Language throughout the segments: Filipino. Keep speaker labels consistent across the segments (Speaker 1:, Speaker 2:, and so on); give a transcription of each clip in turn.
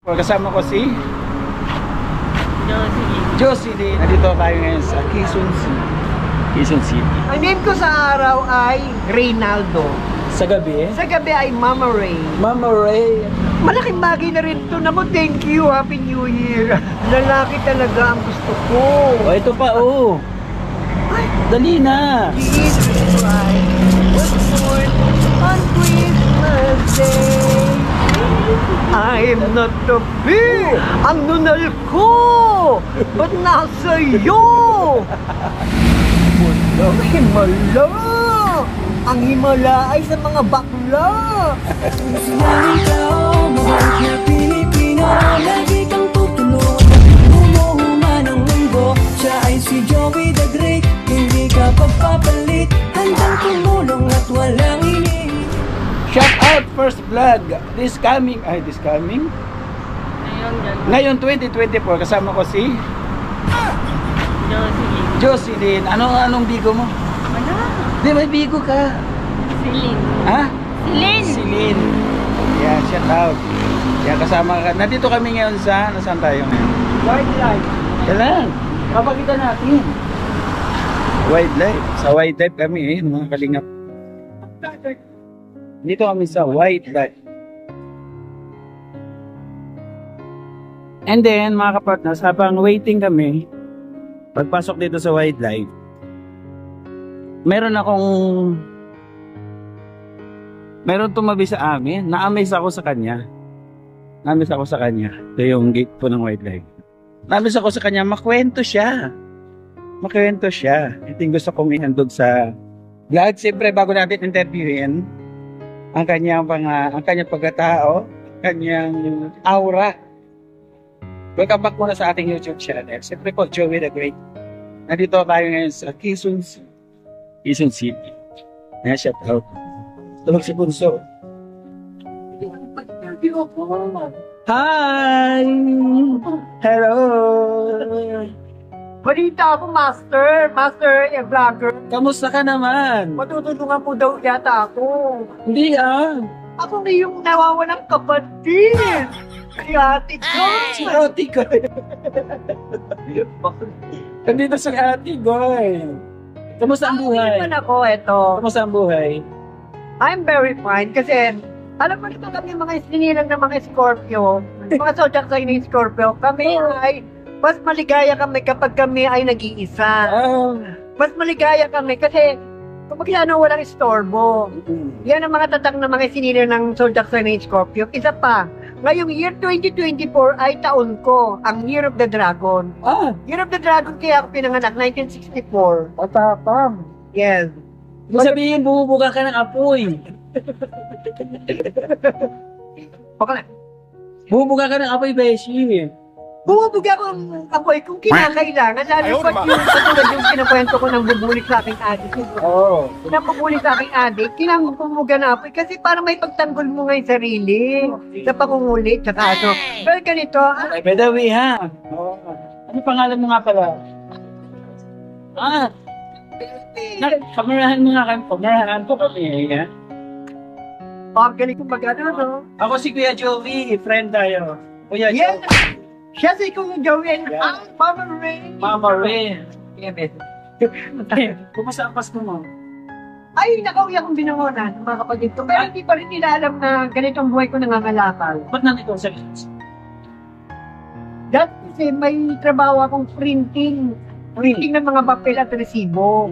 Speaker 1: Kasama ko si Jocelyn. Nandito tayo ngayon sa Quezon City.
Speaker 2: Ang name ko sa araw ay Reynaldo.
Speaker 1: Sa gabi?
Speaker 2: Sa gabi ay Mama Ray.
Speaker 1: Mama Ray.
Speaker 2: Malaking bagay na rin ito. Naku, thank you. Happy New Year. Lalaki talaga ang gusto ko.
Speaker 1: Oh, ito pa, oh.
Speaker 2: Ay,
Speaker 1: Dali na.
Speaker 2: Jesus Christ was born on Christmas Day. I'm not the bee. Ang nunal ko. Ba't nasa iyo? Walang himala. Ang himala ay sa mga bakla.
Speaker 3: Sinaming tao, mabait na Pilipino, lagi kang tutulungan, bumuhuma ng mundo. Siya ay si Joey the Great, hindi ka pagpapalit, handang tumulong at walang ini.
Speaker 1: Shout out first vlog. This coming. Ngayon 2024 kasama ko si Jocelyn. Anong bigo mo?
Speaker 4: Wala.
Speaker 1: Di ba bigo ka?
Speaker 4: Silin.
Speaker 1: Ha?
Speaker 4: Silin.
Speaker 1: Silin. Yeah, shout out. Yeah, kasama ka. Nandito kami ngayon sa, nasaan tayo ngayon?
Speaker 2: Wildlife.
Speaker 1: Yan lang. Papakita natin. Wildlife. Sa wildlife kami mga kalingap. Dito kami sa wildlife. And then, mga kapartners, habang waiting kami, pagpasok dito sa wildlife, meron tumabi sa amin. Na-amaze ako sa kanya. Ito yung gate po ng wildlife. Na-amaze ako sa kanya. Makwento siya. Ito yung gusto kong ihandog sa vlog. Siyempre, bago natin interviewin, ang kanyang pagkatao, kanyang aura. Welcome back muna sa ating YouTube channel. Siyempre po, Joey the Great. Nandito tayo ngayon sa Quezon City. Ayan, shout out. Tulog si Bunso. Hi! Hello!
Speaker 2: Balita ako, Master vlogger.
Speaker 1: Kamusta ka naman?
Speaker 2: Matutulungan mo daw yata ako.
Speaker 1: Hindi
Speaker 2: Ako na yung nawawalang kapatid. Si Ate Goy.
Speaker 1: Si Ate Goy. Nandito si Ate Goy. Kamusta ang buhay?
Speaker 2: Naman ako, eto.
Speaker 1: Kamusta ang buhay?
Speaker 2: I'm very fine kasi alam mo naman kami mga sinilang ng mga Scorpio, mga zodiac sign ng Scorpio, kami ay mas maligaya kami kapag kami ay nag-iisa. Mas maligaya kami kasi kapag walang istorbo. Yan ang mga tatang ng mga sinilang ng zodiac sign ng Scorpio. Isa pa, ngayong year 2024 ay taon ko, ang Year of the Dragon. Year of the Dragon kaya ako pinanganak, 1964.
Speaker 1: Matapang.
Speaker 2: Yes.
Speaker 1: Ibig sabihin, bumubuga ka ng apoy. Bumubuga ka ng apoy, Beshi.
Speaker 2: Bumubuga ko ang apoy kung kinakailangan. Lalo pa yung katulad yung kinakwento ko ng bubulik sa aking adik.
Speaker 1: Oo.
Speaker 2: Pinapabulik sa aking adik, kinamumuga na apoy kasi para may pagtanggol mo nga yung sarili sa pangungulit sa kaso. Pero ganito,
Speaker 1: Ay, Bedawi, ha? Oo. Ano pangalan mo nga pala? Pamarahan mo nga kami. Pamarahan ko kami, ha?
Speaker 2: galing kong magano, no?
Speaker 1: Ako si Kuya Joey, friend tayo. Kuya
Speaker 2: Yes!
Speaker 1: Joey.
Speaker 2: Siya si Kung Joey.
Speaker 1: Yeah.
Speaker 2: Mama Ray.
Speaker 1: Mama Ray. Kumusta ang Pasko mo?
Speaker 2: Ay, nakauwi akong binangonan, mga kapatid ko. Pero hindi pa rin nila alam na ganitong buhay ko nangangalakal.
Speaker 1: Ba't nandito sa Lids?
Speaker 2: Dahil kasi may trabaho akong printing ng mga papel at resibo.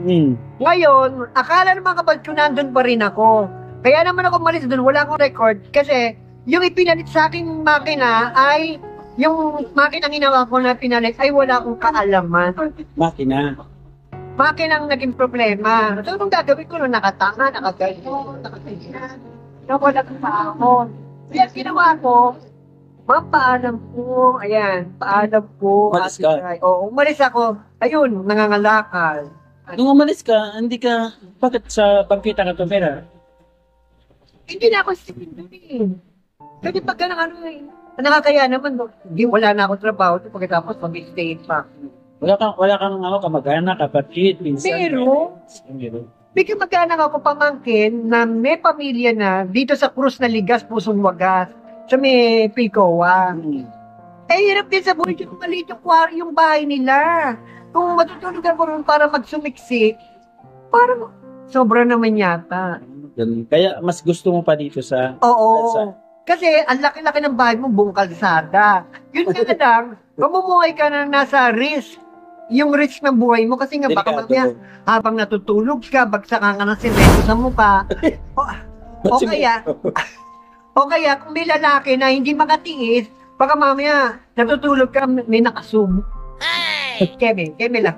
Speaker 2: Ngayon, akala ng mga kapatid ko nandun pa rin ako. Kaya naman ako malis doon, wala akong record. Kasi yung ipinalit sa aking makina ay, yung makina ginawa ko na pinalit ay wala akong kaalaman.
Speaker 1: Makina.
Speaker 2: Makinang naging problema. So, nung gagawin ko nung nakatanga, nakagayon, nakaganyan, nawala ko pa ako. Kaya ginawa ko, paalam ko, ayan, paalam ko.
Speaker 1: Umalis ka?
Speaker 2: Oo, umalis ako. Ayun, nangangalakal.
Speaker 1: Nung umalis ka, hindi ka, bakit sa pagkita ka tumira?
Speaker 2: Hindi na ako sinunod. Kasi pag nakakaya naman, wala na akong trabaho, pagkatapos mag-stay pa.
Speaker 1: Wala kang kamag-anak, kapatid, pinsan.
Speaker 2: Pero, may kamag-anak ako pamangkin na may pamilya na dito sa Cruz na Ligas, Pusong Wagas. Sa may Picoa.
Speaker 1: Hmm.
Speaker 2: Hirap din sa buhay yung maliit yung bahay nila. Kung matutulog ako ron para magsumiksik, parang sobra naman yata.
Speaker 1: Ganun. Kaya mas gusto mo pa dito sa...
Speaker 2: Oo.
Speaker 1: Sa-
Speaker 2: Kasi ang laki-laki ng bahay mo, buong kalsada. Yun nga lang, mamumuhay ka na nasa risk. Yung risk ng buhay mo kasi nga baka
Speaker 1: Delikado.
Speaker 2: mamaya habang natutulog ka, bagsakan ka ng semento sa mukha. O kaya kung may lalaki na hindi makatiis, baka mamaya natutulog ka, may nakasub. Keme lang.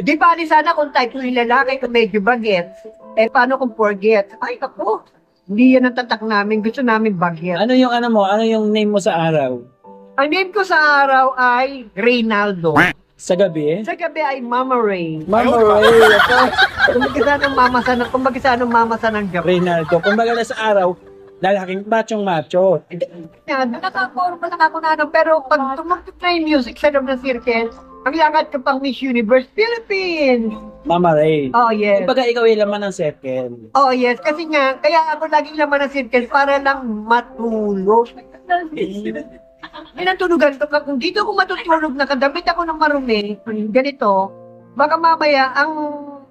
Speaker 2: Di ba sana kung type yung lalaki kung medyo bagets, paano kung forget? Ay, ako, hindi yan ang tatak namin. Gusto namin bagets.
Speaker 1: Ano yung ano mo? Ano yung name mo sa araw?
Speaker 2: Ang name ko sa araw ay Reynaldo.
Speaker 1: Sa gabi?
Speaker 2: Sa gabi ay Mama Ray.
Speaker 1: Mama Ray.
Speaker 2: Kumbaga sa anong mama sa ng gabi.
Speaker 1: Reynaldo. Kumbaga na sa araw, lalaking macho.
Speaker 2: Yan, nakakorma lang ako na ano, pero pag tumagtutry music sa loob ng circle, ang langat ko pang Miss Universe Philippines.
Speaker 1: Mama Ray.
Speaker 2: Oh, yes.
Speaker 1: Kumbaga ikaw yung laman ng circle.
Speaker 2: Oh, yes. Kasi nga, kaya ako laging laman ng circle para lang matulog. Yan ang tulugan ko. Kung dito ako matutulog, nakadamit ako ng marumi, ganito, baka mamaya, ang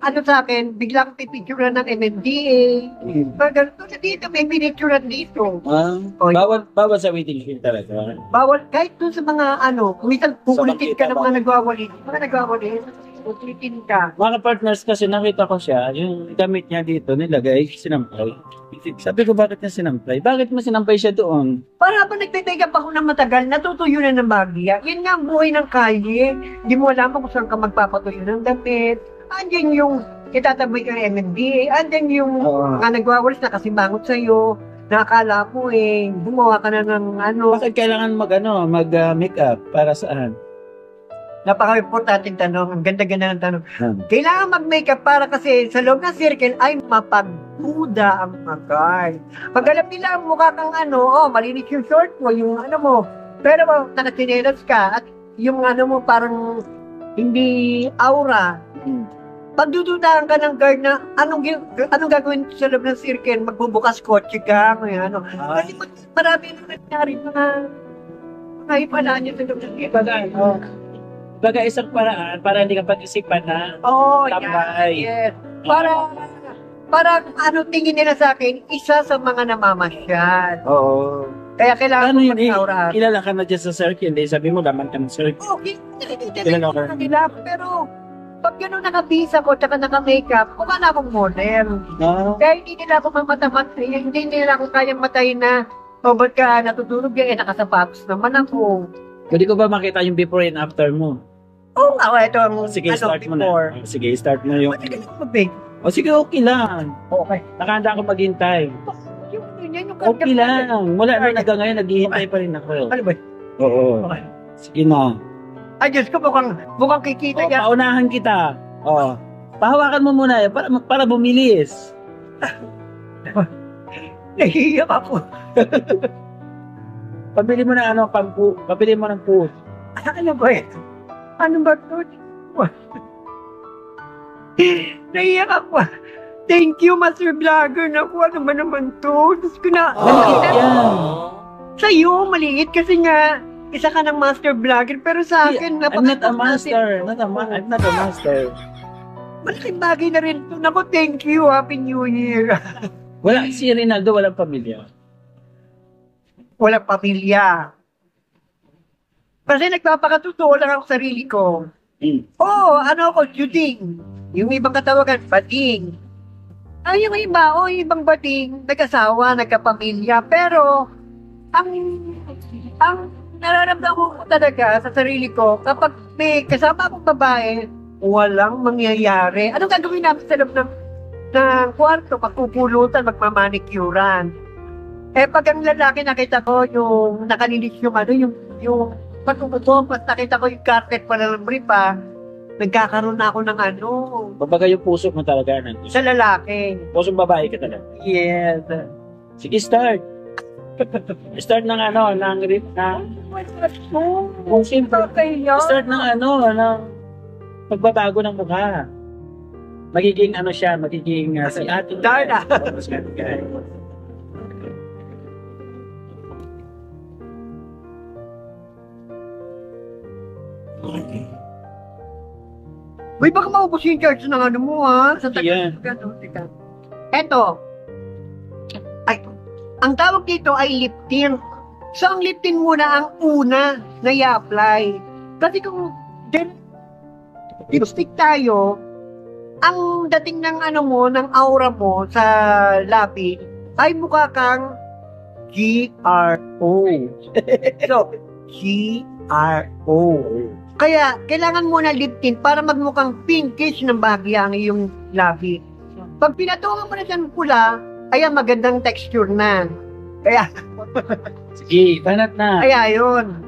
Speaker 2: ano sa akin, biglang pipicturean ng MMDA. Ganito na dito, may pinicturean dito. Oh,
Speaker 1: Bawal sa waiting room talaga.
Speaker 2: Bawal, kahit dun sa mga ano, kumisan pukulitin ka ng mga
Speaker 1: makita
Speaker 2: nagwawalit. Pukulitin ka.
Speaker 1: Mga partners kasi nakita ko siya, yung gamit niya dito nilagay, sinampay. Sabi ko, bakit niya sinampay? Bakit mo sinampay siya doon?
Speaker 2: Para pa nagtitake up ako ng matagal, natutuyo na ng bagya. Yan nga ang buhay ng kalye. Hindi mo alam kung saan ka magpapatuyo ng damit. Andyan yung itataboy ka ng MMDA. Andyan yung mga nagwawalis na kasimangot sa'yo. Nakakala mo gumawa ka na ng ano.
Speaker 1: Bakit kailangan mag-makeup? Para saan?
Speaker 2: Napaka-importanting tanong. Ang ganda-ganda ng tanong. Kailangan mag-makeup para kasi sa loob ng circle ay mapagduda ang mga guard. Pag alam nila ang mukha kang malinis yung short mo, yung ano mo. Pero nakasinelas ka at yung ano mo parang hindi aura. Pagdududahan ka ng guard na anong gagawin sa loob ng circle, magbubukas kotse ka, Kasi marami na nangyari mga ipalaan niya sa loob ng circle.
Speaker 1: Baga isang paraan para hindi ka pag-isipan na tambay.
Speaker 2: Yes. Para tingin nila sa akin, isa sa mga namamasyal.
Speaker 1: Oo.
Speaker 2: Kaya kailangan
Speaker 1: Ano
Speaker 2: mo
Speaker 1: yun
Speaker 2: mag-aura.
Speaker 1: kilala ka na dyan sa circle, hindi sabi mo laman ka ng circle.
Speaker 2: Okay,
Speaker 1: Kilala ka.
Speaker 2: nila. Pero pag gano'n nakabisa ko, tsaka naka-makeup, mukha na akong model. Kaya hindi nila ako mamamatay, hindi nila ako kayang matay na, ba't ka natutulog yan, nakasapatos naman ako.
Speaker 1: Pwede ko ba makita yung before and after mo?
Speaker 2: Oo nga, ito ang
Speaker 1: Sige, start mo
Speaker 2: before.
Speaker 1: na. Sige, start mo yung...
Speaker 2: Matagal ako mag-bake.
Speaker 1: O sige, okay lang.
Speaker 2: Okay.
Speaker 1: Nakahanda ako maghintay.
Speaker 2: Yung
Speaker 1: Okay lang. Mula na hanggang ngayon, naghihintay pa rin ako.
Speaker 2: Ano ba?
Speaker 1: Oo.
Speaker 2: Okay.
Speaker 1: Sige na.
Speaker 2: Ay, Diyos ko, mukhang kikita
Speaker 1: O,
Speaker 2: yan.
Speaker 1: paunahan kita. O. Pahawakan mo muna para bumilis.
Speaker 2: Nahihiyak ako.
Speaker 1: Pabili mo ng pabili mo ng food.
Speaker 2: Ano ba yan? Ano ba ito? Nahihiyak ako. Thank you, Master Vlogger. Naku, ano ba naman to? Diyos ko na.
Speaker 1: Yan.
Speaker 2: Sa'yo, maliit kasi nga, isa ka ng Master Vlogger. Pero sa akin,
Speaker 1: I'm not a master. I'm not a master.
Speaker 2: Malaking bagay na rin ito. Naku, thank you. Happy New Year.
Speaker 1: Wala si Rinaldo, walang pamilya.
Speaker 2: Walang pamilya. Kasi nagpapakatotoo lang ako sa sarili ko. Oo, ako, shooting. Yung ibang katawagan, bating. Ay, yung iba, yung ibang bating, nag-asawa, nagkapamilya. Pero, ang nararamdaman ko talaga sa sarili ko, kapag may kasama akong babae, walang mangyayari. Anong gagawin namin sa loob ng kwarto? Magpupulutan, magmamanicure-an. Pag ang lalaki nakita ko, yung nakalinis yung pagkukutom, at nakita ko yung carpet pa ng pa, nagkakaroon na ako ng
Speaker 1: Kumbaga yung puso mo talaga nandun.
Speaker 2: sa lalaki.
Speaker 1: Pusong babae ka talaga.
Speaker 2: Yes.
Speaker 1: Sige, start. Start ng
Speaker 2: Kung simple kayo.
Speaker 1: start ng ng pagbabago ng mukha. magiging ano siya, magiging si Ate
Speaker 2: Darna. Uy, baka maubos yung charge ng ano mo, ha? Sa
Speaker 1: Yan.
Speaker 2: Eto. Ay, ang tawag dito ay lip tint. So, ang lip tint muna ang una na i-apply. Kasi kung lipstick tayo, ang dating ng ano mo, ng aura mo sa labi, ay mukha kang GRO. So, GRO. Kaya, kailangan mo na lip tint para magmukhang pinkish ng bahagya ang iyong labi. Pag pinatungan mo na siyang pula, ayan, magandang texture na. Kaya,
Speaker 1: Sige, banat na.
Speaker 2: kaya yun.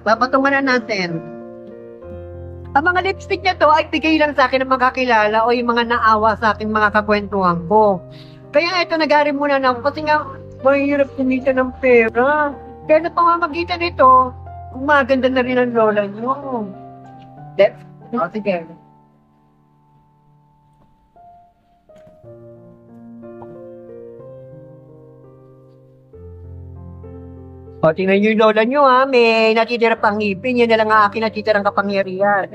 Speaker 2: Papatungan na natin. Ang mga lipstick na to ay bigay lang sa akin ng mga kakilala o yung mga naawa sa akin mga kakwentuhan ko. Kaya ito, nag-ari muna na ako kasi nga, mahirap kumita ng pera. Kaya na pamamagitan nito, maganda na rin ang lola nyo. Sige. O, tingnan nyo yung lola nyo, ha. May natitira pang ngipin. Yan na lang ang akin natitirang kapangyarihan.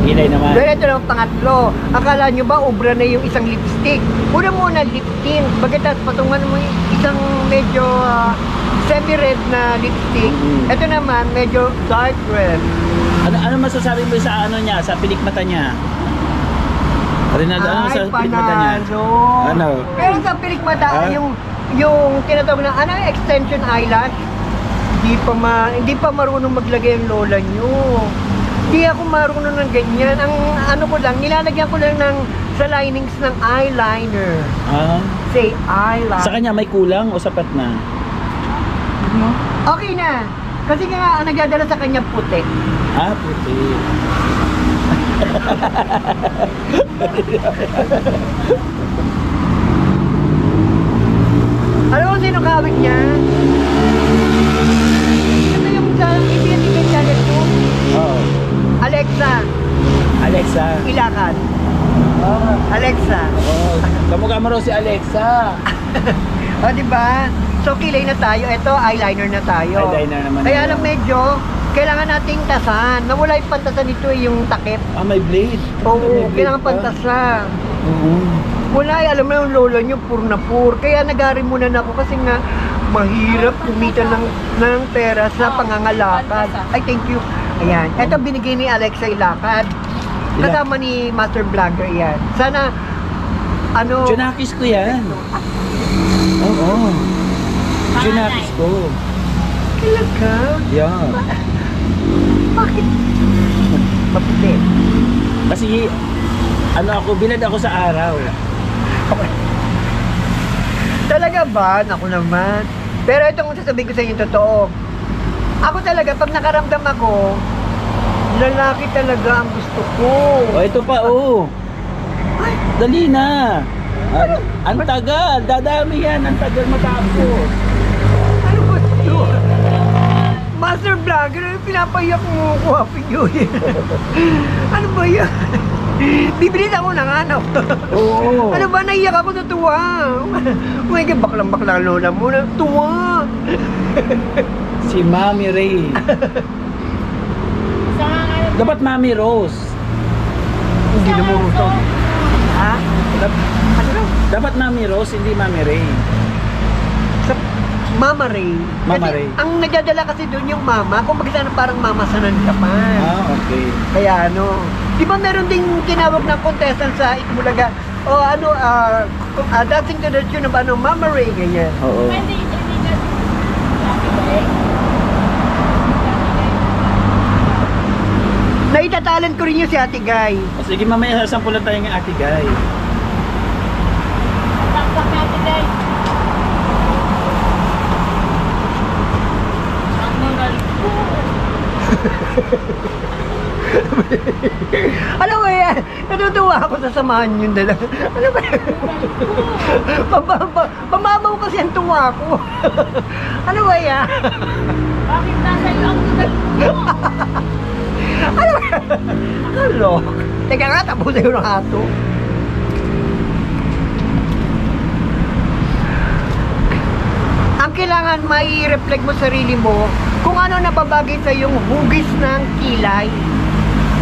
Speaker 1: Ilay naman.
Speaker 2: Pero ito lang ang pangatlo. Akala nyo ba ubra na yung isang lipstick? Una muna lip tint. Pagkatapos patungan mo yung isang medyo semi-red na lipstick. Ito naman, medyo dark red.
Speaker 1: Ano masasabi mo sa ano niya, sa pilikmata niya? Rinaldo, ano sa pilikmata niya? Ano?
Speaker 2: Pero sa pilikmata,
Speaker 1: Ah?
Speaker 2: yung tinatawag na, extension eyelash, hindi pa marunong maglagay ang lola nyo. Hindi ako marunong ng ganyan. Ang ano ko lang, nilalagyan ko lang sa linings ng eyeliner.
Speaker 1: Ah?
Speaker 2: Say eyeliner.
Speaker 1: Sa kanya may kulang o sapat na?
Speaker 2: Okay na. Kasi nga, ang nagdadala sa kanya puti.
Speaker 1: Ah, puti.
Speaker 2: Alam mo sino kawit niya? Ito yung sa ibigay channel ko.
Speaker 1: Oo.
Speaker 2: Alexa,
Speaker 1: Alexa.
Speaker 2: ilakad.
Speaker 1: Ah.
Speaker 2: Alexa.
Speaker 1: Oh, kamukha mo raw si Alexa.
Speaker 2: O, diba? So, kilay na tayo. Ito, eyeliner na tayo.
Speaker 1: Eyeliner naman.
Speaker 2: Kaya lang medyo, kailangan nating tasan. Nawala yung pantasan nito yung takip.
Speaker 1: Ah, may blade.
Speaker 2: Oo,
Speaker 1: May blade
Speaker 2: kailangan
Speaker 1: pa.
Speaker 2: pantasan.
Speaker 1: Oo.
Speaker 2: Wala, alam mo yung lolo nyo, pur na pur. Kaya nag-ari muna na ako kasi nga, mahirap kumita ng pera sa pangangalakad. Ay, thank you. Ayan. Ito binigay ni Alexa Ilakad. Kasama ni Master Vlogger yan. Sana, ano...
Speaker 1: Junakis ko yan. Oo. Junakis ko.
Speaker 2: Kailan ka?
Speaker 1: Yeah.
Speaker 2: Bakit? Maputi.
Speaker 1: Kasi, ano ako, bilad ako sa araw.
Speaker 2: Talaga ba? Naku naman. Pero itong sasabihin ko sa inyo totoo. Ako talaga, pag nakaramdam ako, lalaki talaga ang gusto ko.
Speaker 1: O, ito pa, oh. Dali na. Ang tagal. Dadami yan. Ang tagal matapos.
Speaker 2: Ano ba ito? Master Vlogger, pinapayak mo ko, Happy New Year. Ano ba yan? Bibilis ako ng ano.
Speaker 1: Oo.
Speaker 2: Ano ba, naiyak ako na tuwa. Oh my God, baklang-bakla lola mo na tuwa.
Speaker 1: Si Mami Ray. Dapat Mami Rose.
Speaker 2: Hindi na mo gusto. Ha? Ano daw?
Speaker 1: Dapat Mami Rose, hindi Mami Ray.
Speaker 2: Sa Mama Ray.
Speaker 1: Mama
Speaker 2: Kasi
Speaker 1: Ray.
Speaker 2: ang nagdadala kasi doon yung mama, kung sana parang mama sa Japan.
Speaker 1: Ah, okay.
Speaker 2: Kaya ano, di ba meron ding tinawag ng contestant sa Itbulaga, o ano, dancing to the tune of ano, Mama Ray, ganyan.
Speaker 1: Oo.
Speaker 2: Naitatalent ko rin yung si Ate Guy.
Speaker 1: O, sige, mamaya sasampulan tayo ng Ate Guy.
Speaker 2: Alam mo yan, natutuwa ako sa samahan yung dalawa. Ano ba yan? Pamabaw kasi ang tuwa ko. Ano ba yan?
Speaker 4: Bakit nasa iyo ang tugal mo?
Speaker 2: Ano ba yan? Ano? Teka nga, tapos na yung hato. Ang kailangan mai-reflect mo sa sarili mo kung ano nababagay sa yung hugis ng kilay.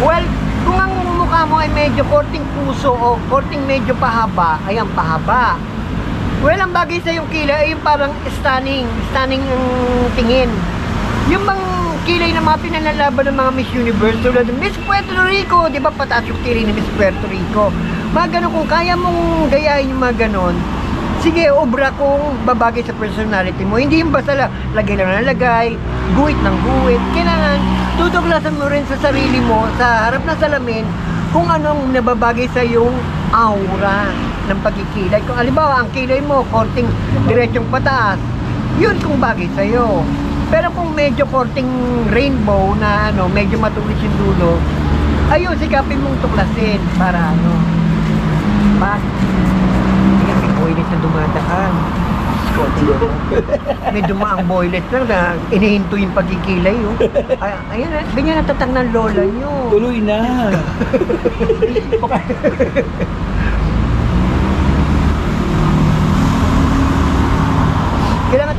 Speaker 2: Well, kung ang mukha mo ay medyo korting puso o korting medyo pahaba, ayan, pahaba. Well, ang bagay sa yung kilay ay yung parang stunning ang tingin. Yung bang kilay na mga pinanlalaban ng mga Miss Universe tulad ng Miss Puerto Rico, di ba pataas yung kilay ng Miss Puerto Rico? Mga ganun, kung kaya mong gayahin yung mga ganun, sige, obra kung babagay sa personality mo. Hindi yung basta lagay lang ng lagay, guhit ng guhit. Kailangan tutuklasan mo rin sa sarili mo, sa harap ng salamin, kung anong nababagay sa yung aura ng pagkikilay. Kung halimbawa, ang kilay mo, korting diretsong pataas, yun kung bagay sa'yo. Pero kung medyo korting rainbow na medyo matulis yung dulo, ayun, sikapin mong tuklasin para may boylet na dumadaan. May dumaang boylet na inihinto yung pagkikilay. Ayan, ganyan natatang ng lola nyo.
Speaker 1: Tuloy na.
Speaker 2: Kailangan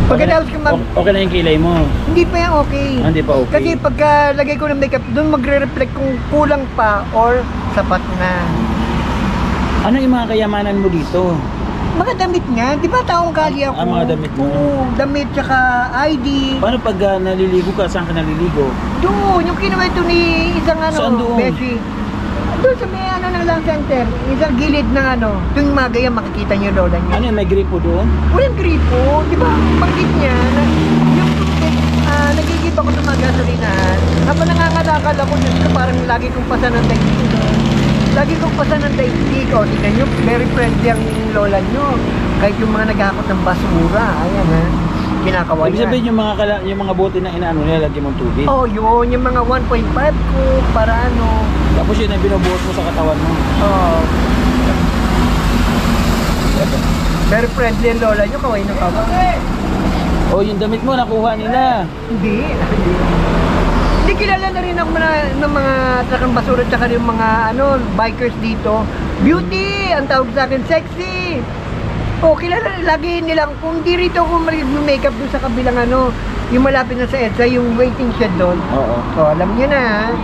Speaker 2: pagkatapos ka
Speaker 1: Okay na yung kilay mo.
Speaker 2: hindi pa yan okay.
Speaker 1: Hindi pa okay.
Speaker 2: Kasi pagka lagay ko ng makeup, doon magre-reflect kung kulang pa or sapat na.
Speaker 1: Ano yung mga kayamanan mo dito?
Speaker 2: Mga damit nga, di ba taong gali ako?
Speaker 1: Mga damit mo?
Speaker 2: Oo, damit tsaka ID.
Speaker 1: Paano pag naliligo ka? Saan ka naliligo?
Speaker 2: Doon, yung kinuwento ni isang
Speaker 1: Saan doon?
Speaker 2: Beshi. Doon sa may ng lang center, isang gilid ng tuwing magaya makikita niyo lola niya.
Speaker 1: Ano yun, may gripo doon?
Speaker 2: Walang gripo, di ba? Banggit niya, nagigip ako sa mga gasolinahan. Habang nangangalakal ako, Diyos ko, parang lagi kong pasa ng daigdig. Lagi kong pasa ng daigdig. O, tignan nyo, very friendly ang lola nyo. Kahit yung mga naghahakot ng basura, ayan ha, kinakawayan.
Speaker 1: Ibig sabihin yung mga bote na inaano nila, lagyan mong tubig.
Speaker 2: Oh, yun, yung mga 1.5 ko, para
Speaker 1: Tapos yun ang binubuhos mo sa katawan mo.
Speaker 2: Oh. Very friendly ang lola nyo, kaway na kaway.
Speaker 1: Oh, yung damit mo, nakuha nila.
Speaker 2: Hindi. Hindi kilala na rin ako ng mga trakang basura tsaka yung mga bikers dito. Beauty! Ang tawag sa akin, sexy! Oh, kilala lagi nilang, kung di rito ako mag-makeup doon sa kabilang yung malapit na sa EDSA, yung waiting shed doon.
Speaker 1: Oo.
Speaker 2: So, alam niyo na.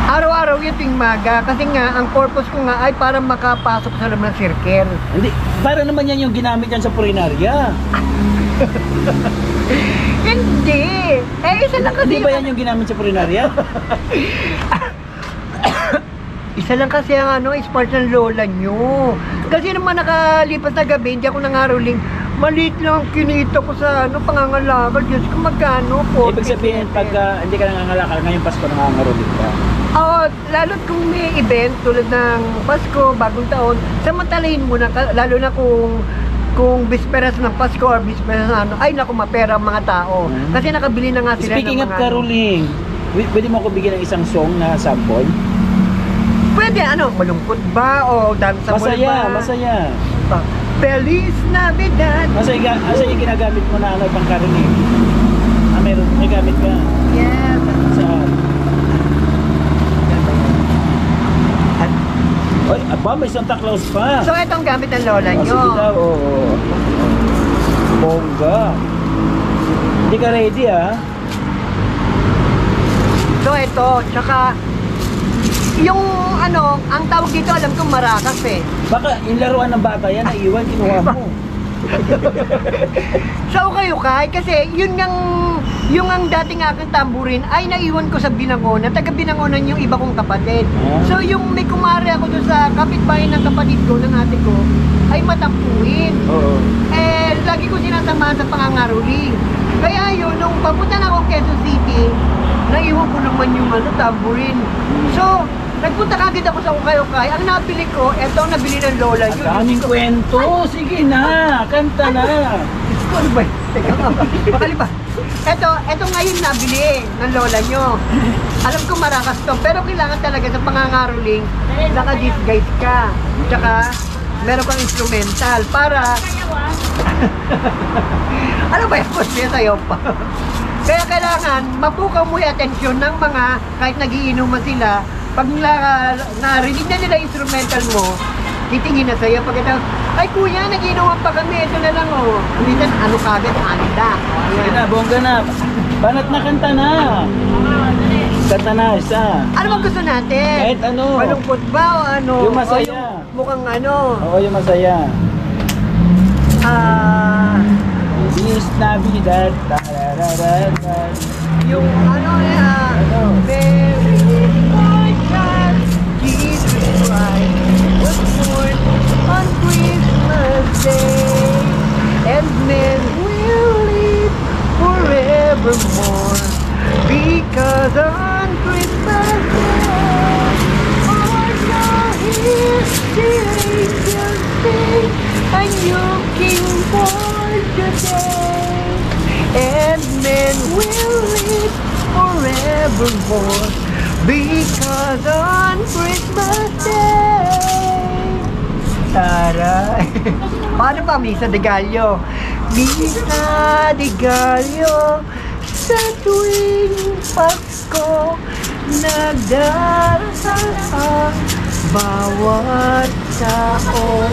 Speaker 2: Araw-araw yung tuwing maga kasi nga ang purpose ko nga ay para makapasok sa loob ng circle.
Speaker 1: Hindi, para naman yan yung ginamit yan sa purinarya.
Speaker 2: Hindi! Isa lang kasi
Speaker 1: Hindi ba yan yung ginamit sa purinarya?
Speaker 2: Isa lang kasi ang smart ng lola nyo. Kasi naman nakalipas na gabi, hindi ako nangaruling. Maliit lang kinita ko sa pangangalakal. Diyos ko, magkano po?
Speaker 1: Ibig sabihin, pag hindi ka nangangalakal, ngayong Pasko nangangaroling ka.
Speaker 2: Oo, lalo't kung may event tulad ng Pasko, bagong taon, samantalahin mo na, lalo na kung bisperas ng Pasko or bisperas ng ay naku, mapera ang mga tao. Kasi nakabili na nga sila
Speaker 1: Speaking
Speaker 2: ng
Speaker 1: of caroling, pwede mo ako bigyan ng isang song na sample?
Speaker 2: Pwede, malungkot ba o danceable
Speaker 1: Masaya,
Speaker 2: ba?
Speaker 1: masaya.
Speaker 2: Feliz Navidad.
Speaker 1: Masaya yung ginagamit mo na pang caroling. May gamit ka.
Speaker 2: Yes.
Speaker 1: Saan? Ay, aba, may Santa Claus pa.
Speaker 2: So, itong gamit ng lola nyo.
Speaker 1: Sige daw, oo. Bongga. Hindi ka ready,
Speaker 2: So, ito, tsaka, yung ang tawag dito, alam ko maracas
Speaker 1: Baka yung laruan ng bata yan, naiwan, kinuha mo.
Speaker 2: So, kayo kasi yung ang dating aking tamburin ay naiwan ko sa Binangonan. Taga Binangonan yung iba kong kapatid. So, yung may kumari ako doon sa kapitbahay ng kapatid ko, ng ate ko, ay matampuin.
Speaker 1: Oo.
Speaker 2: Lagi ko sinasamahan sa pangangaruling. Kaya yun, nung papunta na ako Quezon City, naiwan ko naman yung tamburin. So, nagpunta kagad ako sa ukay-ukay. Ang nabili ko, eto ang nabili ng lola nyo.
Speaker 1: Ang daming kwento. Sige na, kanta na.
Speaker 2: Ano ba? Teka nga ba? Bakali ba? Eto ngayon nabili ng lola nyo. Alam ko marakas to, pero kailangan talaga sa pangangaroling, naka-disguise ka. Tsaka, meron kang instrumental para... Ano ba yung posya sa'yo pa? Kaya kailangan, mapukaw mo yung atensyon ng mga, kahit nagiinuman sila, pag narinig na nila instrumental mo, titingin na sa'yo. Pagkatapos, ay kuya, nagiinuman pa kami, ito na lang oh. Minsan, ano kagad, anida.
Speaker 1: Sige na, bongga na. Banat na kanta na. Kanta na, isa.
Speaker 2: Ano bang gusto natin?
Speaker 1: Kahit ano.
Speaker 2: Malungkot ba o ano?
Speaker 1: Yung masaya.
Speaker 2: O yung mukhang ano?
Speaker 1: Oo, yung masaya. This Navidad.
Speaker 2: Yung ano very important Jesus Christ was born on Christmas Day, and men will live forevermore because on Christmas Day all shall hear the angels sing a new King born today, and men will live forevermore because on Christmas Day. Taray! Paano ba Misa de Gallo? Misa de Gallo, sa tuwing Pasko, nagdarasal ang bawat tao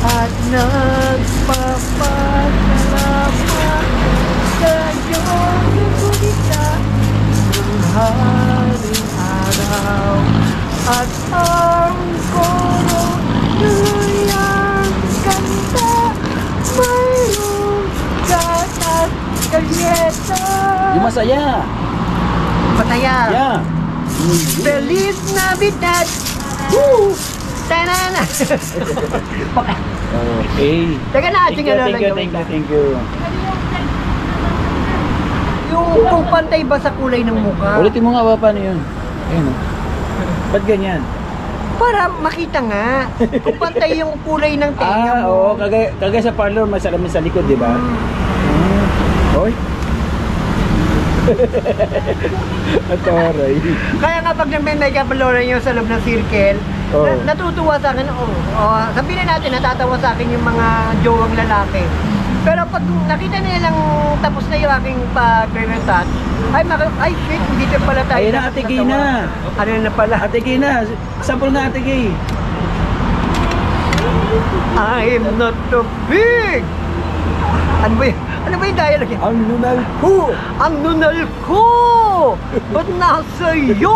Speaker 2: at nagpapasalamat sa Diyos Jesucristo ng haring araw, at ang koro ng kanta mayroong at kalyeta.
Speaker 1: Yung masaya.
Speaker 2: Masaya.
Speaker 1: Yeah.
Speaker 2: Feliz Navidad. Woo! Tanana.
Speaker 1: Okay.
Speaker 2: Teka na, ating ano lang gawin.
Speaker 1: Thank you.
Speaker 2: Yung kung pantay ba sa kulay ng mukha.
Speaker 1: Ulitin mo nga ba, paano yun? Ayun o. Ba't ganyan?
Speaker 2: Para makita nga. Kung pantay yung kulay ng tenga
Speaker 1: Oo,
Speaker 2: mo.
Speaker 1: kagaya sa parlor, may salamin sa likod, di ba? Hoy. Atoray.
Speaker 2: Kaya nga pag nag-makeup lora nyo sa loob ng circle, natutuwa sa akin, sabihin na natin, natatawa sa akin yung mga jowang lalaki. Pero pag nakita nilang tapos na yung aking pag-retouch, ay shit, hindi na pala tayo.
Speaker 1: Ayun na, Ate Gay na.
Speaker 2: Ano na pala?
Speaker 1: Ate Gay na. Sample na, Ate Gay.
Speaker 2: I'm not too big! Ano ba yun? Ano ba yung dialogue?
Speaker 1: Ang nunal ko.
Speaker 2: Ang nunal ko! Ba't nasa iyo?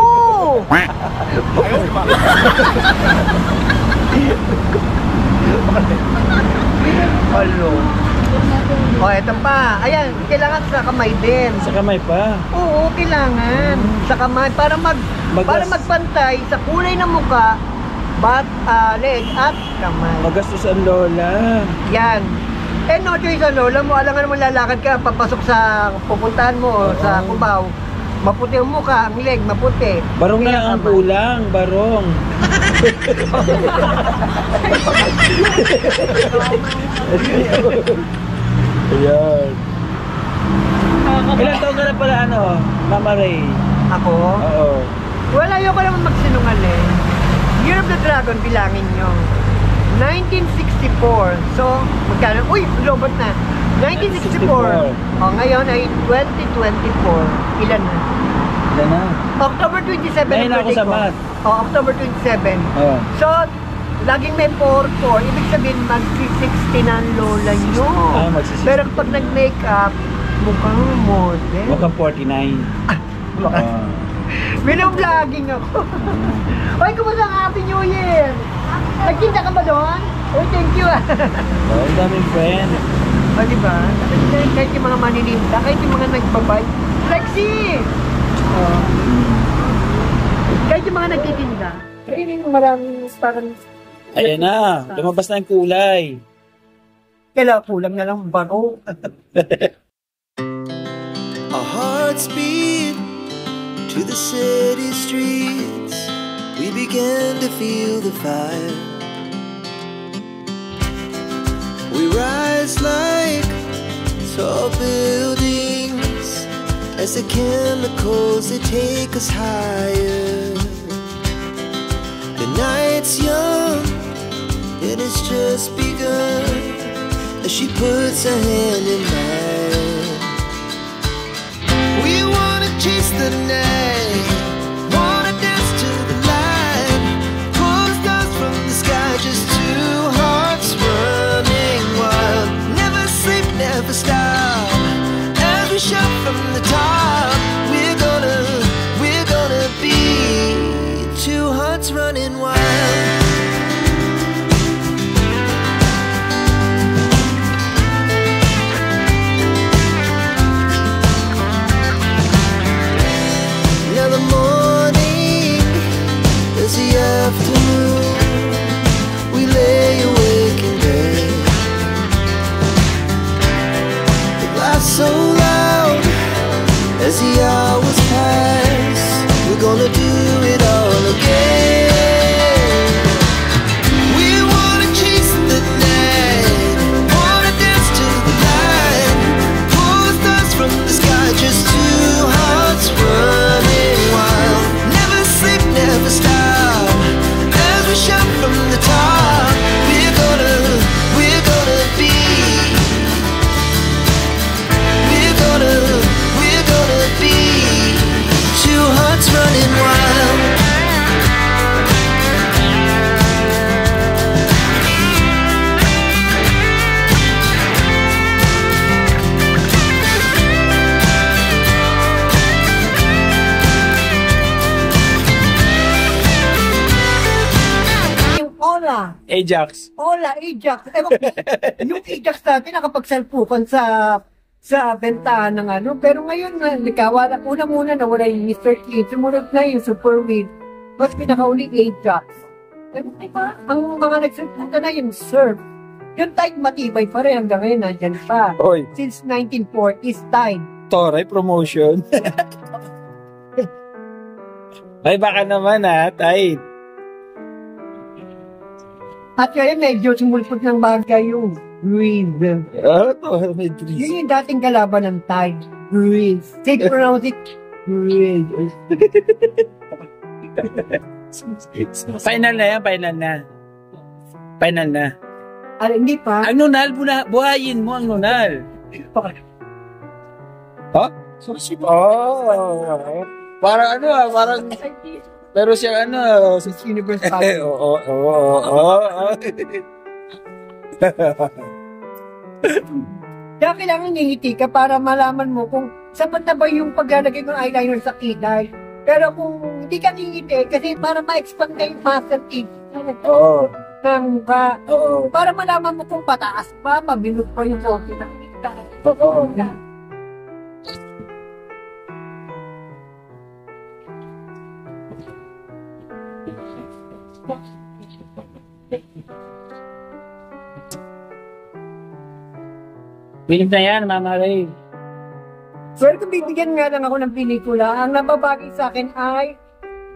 Speaker 2: Hello. O, eto pa. Ayan, kailangan sa kamay din.
Speaker 1: Sa kamay pa.
Speaker 2: Oo, kailangan. Sa kamay. Para magpantay sa kulay ng muka, leg at kamay.
Speaker 1: Magastos ang lola.
Speaker 2: Yan. Eh, no choice ang lola mo. Alam nga naman lalakad ka, papasok sa pupuntahan mo o sa Cubao. Maputi ang mukha, ang leg, maputi.
Speaker 1: Barong na
Speaker 2: Kaya
Speaker 1: lang ang
Speaker 2: kamay.
Speaker 1: kulang, barong. Ayan. Ilan taon ka na pala, Mama Ray?
Speaker 2: Ako?
Speaker 1: Oo.
Speaker 2: Wala, ayoko naman magsinungaling. Year of the Dragon, bilangin nyo. 1964. So, magkano? Uy, lobot na. 1964. O, ngayon ay 2024. Ilan na?
Speaker 1: Ilan na?
Speaker 2: October 27
Speaker 1: Ngayon
Speaker 2: ang
Speaker 1: ako
Speaker 2: birthday
Speaker 1: sa
Speaker 2: ko.
Speaker 1: math.
Speaker 2: O, October 27.
Speaker 1: Oo.
Speaker 2: So, laging may 4-4. Ibig sabihin, mag-60 na ang lola nyo.
Speaker 1: Magsi-60.
Speaker 2: Pero pag nag-makeup, mukhang model.
Speaker 1: Mukhang 49.
Speaker 2: Baka Bino-vlogging ako. Oy, kumusta ang Happy New Year? Nagtinda ka ba doon? Oy, thank you ah.
Speaker 1: Ang daming friend.
Speaker 2: O, diba? Kahit yung mga manininda, kahit yung mga nagbabay. Flexi! Kahit yung mga nagtitinda. Kaya yung maraming parang...
Speaker 1: Ayan na, lumabas na yung kulay.
Speaker 2: Kailangan kulang na lang bago.
Speaker 3: Our hearts beat to the city streets. We began to feel the fire. We rise like tall buildings as the chemicals they take us higher. The night's young, it has just begun, as she puts her hand in mine. We wanna chase the night, wanna dance to the light, pull the stars from the sky, just two hearts running wild. Never sleep, never stop, as we shout from the top. We're gonna be two hearts running wild. Now the morning is the afternoon, we lay awake in bed. The laughs so loud as the hours pass, we're gonna do it all again. We wanna chase the night, wanna dance to the light, pull the stars from the sky, just two hearts running wild. Never sleep, never stop, as we shout from the top. We're gonna be, we're gonna be two hearts running wild.
Speaker 2: Yung Ola.
Speaker 1: Ajax.
Speaker 2: Ola, Ajax. Ewan ko, yung Ajax natin nakapagsalpukan sa bentahan ng ano. Pero ngayon, nakawala. Una-muna nawala yung Mr. Clean. Sumunod na yung Super Weed. Mas pinakauling Ajax. Pero diba, ang mga nagsalpukan na yung surf. Yung tide matibay pa rin hanggang ngayon. Nandyan pa.
Speaker 1: Oy,
Speaker 2: Since 1940s tide.
Speaker 1: Toray promotion. Ay, baka naman tay.
Speaker 2: At kaya medyo sumulpot ng bagay yung breeze.
Speaker 1: To, may trees.
Speaker 2: Yun yung dating kalaban ng tide. Breeze. Say pronounce it. Breeze.
Speaker 1: Final na yan, final na. Final na.
Speaker 2: Hindi pa.
Speaker 1: Ang nunal, buhayin mo ang nunal. Ha? Oh. Parang parang pero siya
Speaker 2: Universe
Speaker 1: oo.
Speaker 2: Kaya kailangan ngingiti ka para malaman mo kung sapat na ba yung paglalagay ng eyeliner sa kilay. Pero kung hindi ka ngingiti, kasi para ma-expand na yung muscle teeth
Speaker 1: Oo.
Speaker 2: ng mukha. Para malaman mo kung pataas pa, mabilog pa yung konti ng kita. Oo.
Speaker 1: Bilib na yan, Mama Ray.
Speaker 2: Pero kung bibigyan nga lang ako ng pelikula, ang nababagay sa akin ay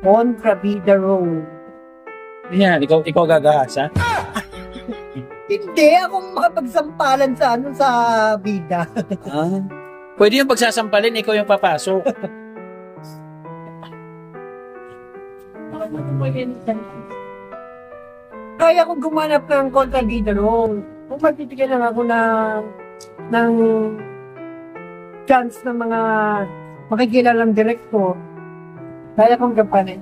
Speaker 2: Contrabida Road.
Speaker 1: Yan, ikaw gagahas, ha?
Speaker 2: Hindi akong makapagsampalan sa bida.
Speaker 1: Pwede yung pagsasampalin, ikaw yung papasok.
Speaker 2: Kaya kong gumanap ng Contrabida Road. Kung magbibigyan lang ako ng chance ng mga makikilalang direktor, kaya kong gampanin.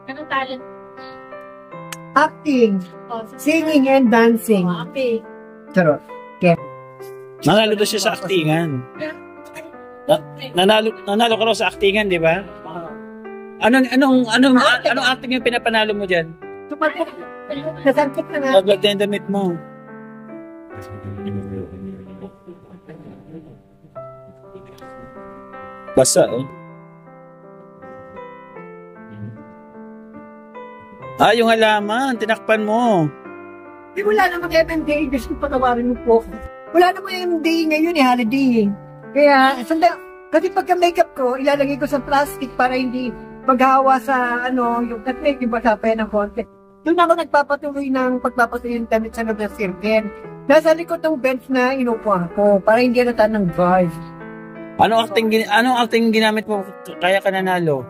Speaker 4: Anong talent?
Speaker 2: Acting, singing and dancing.
Speaker 4: Okay.
Speaker 2: Charot.
Speaker 1: Nanalo daw siya sa aktingan. Nanalo ka raw sa aktingan, di ba? Anong acting yung pinapanalo mo dyan?
Speaker 2: Tumatok. Nasangkot na nga.
Speaker 1: Agad na yung damit mo. Basa, yung halaman, tinakpan mo.
Speaker 2: Wala namang MMDA, gusto ko patawarin mo po. Wala namang MMDA ngayon holiday. Kaya, kasi pagka-makeup ko, ilalagay ko sa plastic para hindi maghawa sa, yung at-make, yung basa pa yan ng konti. Doon ako nagpapatuloy ng pagpapatuloy ng damit sa loob ng sirken. Nasa likod ng bench na inupuan ko para hindi na ng guys.
Speaker 1: Anong acting ginamit mo kaya ka nanalo?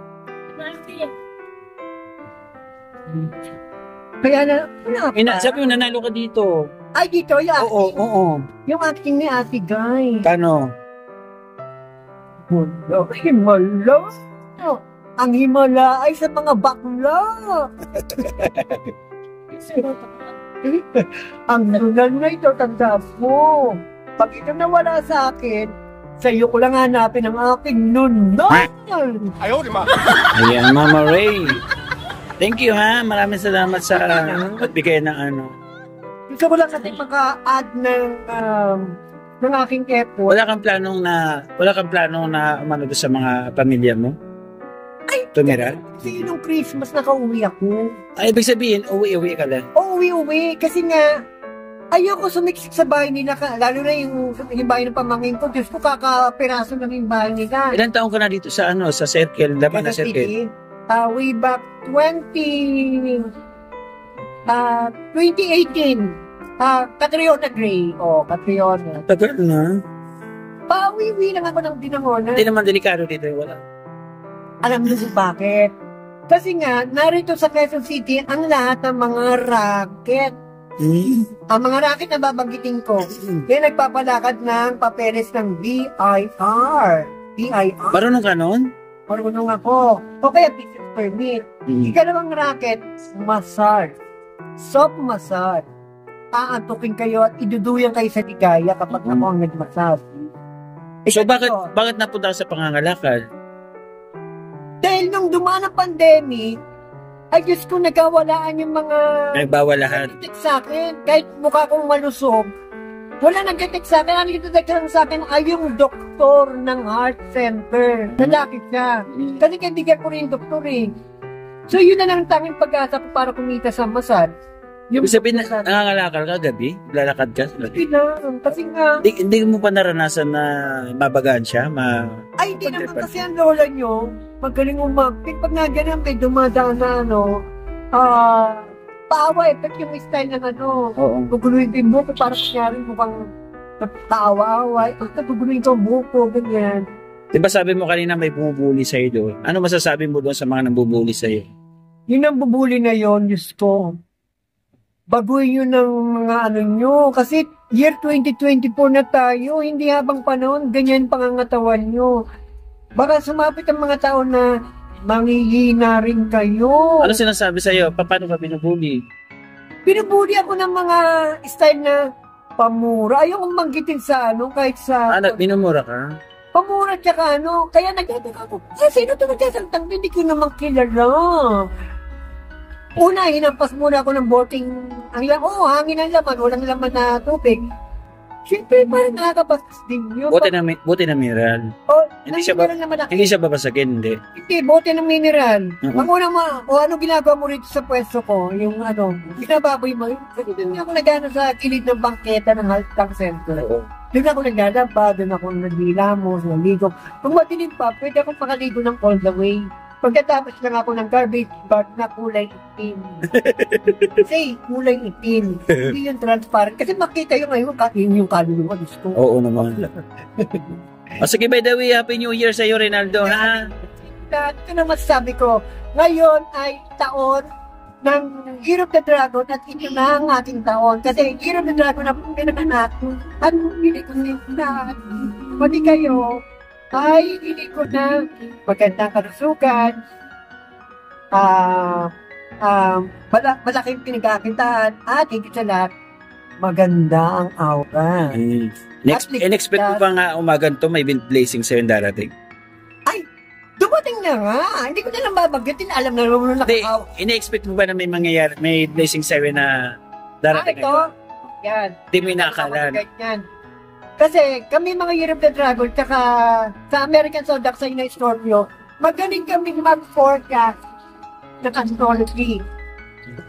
Speaker 2: Kaya na,
Speaker 1: Sabi mo nanalo ka dito.
Speaker 2: ay dito, yung
Speaker 1: Oo.
Speaker 2: Yung acting ni Ate Guy.
Speaker 1: Kano?
Speaker 2: Himala. Ang himala ay sa mga bakla. Ang nunal na ito, tandaan mo. Pag ito nawala sa akin, sa iyo ko lang hanapin ang aking nunal.
Speaker 1: Ayan, Mama Ray. Thank you ha. Maraming salamat sa pagbigay ng ano.
Speaker 2: Gusto ko lang natin maka-add ng aking effort.
Speaker 1: Wala kang planong na umano doon sa mga pamilya mo?
Speaker 2: Ay,
Speaker 1: tumira?
Speaker 2: Kasi nung Christmas nakauwi ako.
Speaker 1: Ay, ibig sabihin, uwi ka lang.
Speaker 2: Uwi. Kasi nga, ayoko sumiksik sa bahay nila. Lalo na yung bahay ng pamangkin ko. Diyos ko, kakapiraso lang yung bahay nila.
Speaker 1: Ilan taong ka na dito sa sa circle? Laban na circle?
Speaker 2: Way back 2018. Catriona Gray. Catriona.
Speaker 1: Tagal na.
Speaker 2: Pauwi lang ako ng Binangonan.
Speaker 1: Hindi naman delikado dito. Wala.
Speaker 2: Alam niyo bakit? Kasi nga, narito sa Quezon City ang lahat ng mga racket. Ang mga racket na babanggitin ko, yan nagpapalakad ng papeles ng BIR.
Speaker 1: Marunong ka nun?
Speaker 2: Marunong ako. O kaya business permit. Ikalawang racket, massage. Soft massage. Aantukin kayo at iduduyan kayo sa ligaya kapag ako ang nag-massage.
Speaker 1: So bakit napunta ka sa pangangalakal?
Speaker 2: Dahil nung dumaan ang pandemic, ay Diyos ko, nagkawalaan yung mga
Speaker 1: nagbawalahan
Speaker 2: sa akin. Kahit mukha kong malusog, wala nag-detect sa akin. Ang nag-detect lang sa akin ay yung doktor ng heart center. Lalaki siya. Kasi kaibigan ko rin yung doktor eh. So yun na lang tanging pag-asa ko para kumita sa massage.
Speaker 1: Yung sabihin na nangangalakal ka gabi? Lalakad ka?
Speaker 2: Hindi lang. Kasi nga...
Speaker 1: Hindi mo pa naranasan na mabagaan siya?
Speaker 2: Ay, hindi naman kasi ang lola nyo. Magaling umapit. Pag nga ganyan, may dumadaan na paawa effect yung style ng guguluhin ko yung buko para kunyari mukhang taawa-awa. Guguluhin ko ang buko, ganyan.
Speaker 1: Diba sabi mo kanina may bumubuli sa'yo doon? Ano masasabi mo doon sa mga nambubuli sa'yo?
Speaker 2: Yung nambubuli na yon, Diyos ko. Baguhin yun ng mga nyo. Kasi year 2024 na tayo, hindi habang panahon, ganyan pangangatawan nyo. Baka sumapit ang mga tao na manghihina rin kayo.
Speaker 1: Ano sinasabi sa'yo? Paano ka binubuli?
Speaker 2: Binubuli ako ng mga style na pamura. Ayokong manggitin sa kahit sa...
Speaker 1: Minumura ka?
Speaker 2: Pamura tsaka kaya nagdadaka ako. Sino ito nagdadagtang? Hindi ko naman kilala. Una, hinampas muna ako ng boting, hangin ang laman, walang laman na tubig. Siyempre, parang nakakapasas din yun.
Speaker 1: Bote na mineral. Hindi siya babasagin, hindi.
Speaker 2: Hindi, bote ng mineral. Ang una ano ginagawa mo rito sa pwesto ko, yung binababoy mo, kasi doon ako nagana sa kilid ng bangketa ng health tank center. Doon ako naglalaba, doon ako naglilamos, naligo. Kung matilim pa, pwede akong makaligo ng all the way. Pagkatapos lang ako ng garbage bag na kulay itim. Kasi kulay itim. Hindi yung transparent. Kasi makita yung ngayon, yung kaluluwa. Gusto.
Speaker 1: Oo naman. Sige, by the way, Happy New Year sa'yo, Rinaldo, ha?
Speaker 2: Ito na masasabi ko. Ngayon ay taon ng Year of the Dragon at ito na ang ating taon. Kasi Year of the Dragon na pinaganak. At hindi ko na. Pati kayo, ay, hindi ko na magandang kalusugan, malaking pinagkakitaan, at higit sa lahat, maganda ang aura.
Speaker 1: In-expect mo ba nga umagan to may wind blazing sa'yo darating?
Speaker 2: Ay, dumating na nga. Hindi ko na lang babagyatin. Alam na naman nakakaw.
Speaker 1: In-expect mo ba na may mangyayari, may blazing sa'yo na darating?
Speaker 2: Ito? Yan.
Speaker 1: Hindi mo inakalan.
Speaker 2: Ganyan. Kasi kami mga Year of the Dragon, tsaka sa American Zodiac Sign na Scorpio, magaling kami mag-forecast ng astrology.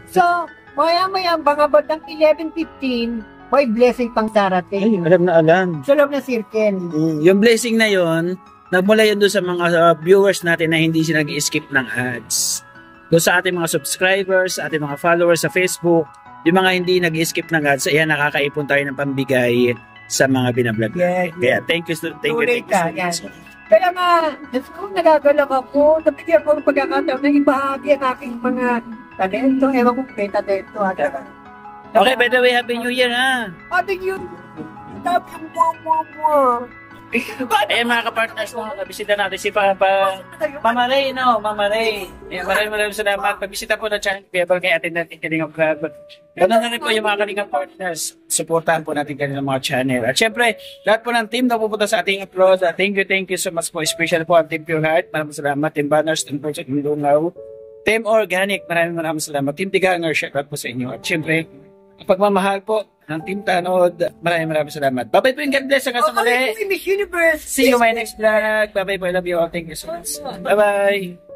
Speaker 2: So, maya-maya, mga batang 11:15, may blessing pang darating.
Speaker 1: Ay, alam na alam.
Speaker 2: Sa loob na circle.
Speaker 1: Yung blessing na yon, nagmula yun doon sa mga viewers natin na hindi sila nag-skip ng ads. Doon sa ating mga subscribers, sa ating mga followers sa Facebook, yung mga hindi nag-skip ng ads, ayan, nakakaipon tayo ng pambigay sa mga binablog.
Speaker 2: Yes,
Speaker 1: Kaya thank you so
Speaker 2: Tuloy ka, yan.
Speaker 1: much.
Speaker 2: Kaya nga, Diyos ko, nagagalak ako. Nabigyan ko ng pagkakataon na ibahagi ang aking mga talento. Ewan ko may talento.
Speaker 1: Okay, by the way, Happy New Year, ha?
Speaker 2: Ating yun. Sabi yung mo.
Speaker 1: Ayan mga kapartners, nabisita natin si Mama Ray, no? Mama Ray. Ayan, maraming salamat. Pagbisita po na channel, Pebble, kay atin natin Kalingap Club. Ganoon na rin po yung mga Kalingap partners. Supportahan po natin kanilang mga channel. At syempre, lahat po ng team na pupunta sa ating upload. Thank you so much po. Special po ang Team Pure Heart. Maraming salamat. Team Banners, Team Project Mindungaw. Team Organic, maraming salamat. Team Tiganger, shout out po sa inyo. At syempre, pagmamahal po ng Team Tanod, maraming salamat. Bye-bye po yung God bless hanggang sa muli.
Speaker 2: Miss Universe.
Speaker 1: See you my next vlog. Bye-bye po. I love you all. Thank you so much. Bye-bye.